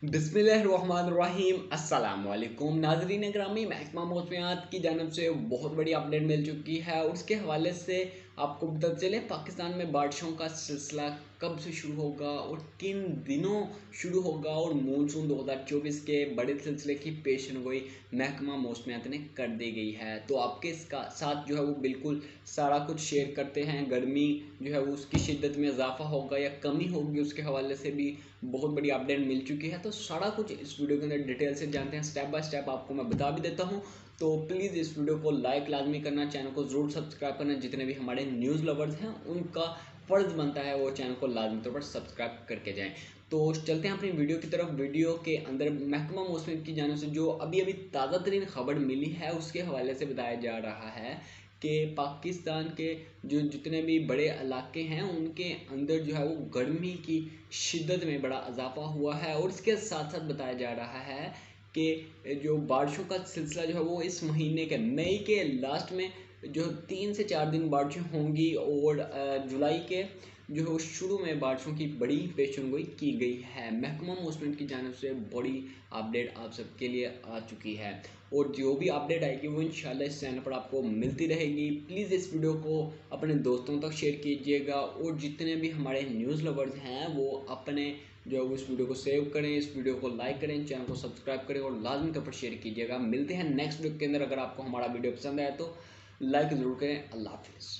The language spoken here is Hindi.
बिस्मिल्लाहिर्रहमानिर्रहीम अस्सलाम वालेकुम नाजरीन ग्रामी। महकमा मौसमियात की जानब से बहुत बड़ी अपडेट मिल चुकी है और उसके हवाले से आपको पता चले पाकिस्तान में बारिशों का सिलसिला कब से शुरू होगा और किन दिनों शुरू होगा और मानसून 2024 के बड़े सिलसिले की पेशनगोई महकमा मौसमियात ने कर दी गई है। तो आपके इसका साथ जो है वो बिल्कुल सारा कुछ शेयर करते हैं। गर्मी जो है वो उसकी शिद्दत में इजाफा होगा या कमी होगी, उसके हवाले से भी बहुत बड़ी अपडेट मिल चुकी है। तो सारा कुछ इस वीडियो के अंदर डिटेल से जानते हैं, स्टेप बाय स्टेप आपको मैं बता भी देता हूँ। तो प्लीज़ इस वीडियो को लाइक लाजमी करना, चैनल को ज़रूर सब्सक्राइब करना। जितने भी हमारे न्यूज़ लवर्स हैं उनका फ़र्ज़ बनता है वो चैनल को लाजमी तौर पर सब्सक्राइब करके जाएँ। तो चलते हैं अपनी वीडियो की तरफ। वीडियो के अंदर महकमा मौसम की जानिब से जो अभी ताज़ा तरीन खबर मिली है उसके हवाले से बताया जा रहा है कि पाकिस्तान के जो जितने भी बड़े इलाके हैं उनके अंदर जो है वो गर्मी की शिद्दत में बड़ा इजाफा हुआ है। और इसके साथ साथ बताया जा रहा है कि जो बारिशों का सिलसिला जो है वो इस महीने के मई के लास्ट में जो 3 से 4 दिन बारिशें होंगी और जुलाई के जो है शुरू में बारिशों की बड़ी पेशेनगोई की गई है। महकमा मौसम की जानिब से बड़ी अपडेट आप सबके लिए आ चुकी है और जो भी अपडेट आएगी वो इंशाल्लाह इस चैनल पर आपको मिलती रहेगी। प्लीज़ इस वीडियो को अपने दोस्तों तक शेयर कीजिएगा और जितने भी हमारे न्यूज़ लवर्स हैं वो अपने जो है इस वीडियो को सेव करें, इस वीडियो को लाइक करें, चैनल को सब्सक्राइब करें और लाजमी तौर पर शेयर कीजिएगा। मिलते हैं नेक्स्ट वीडियो के अंदर। अगर आपको हमारा वीडियो पसंद आया तो लाइक ज़रूर करें। अल्लाह हाफिज़।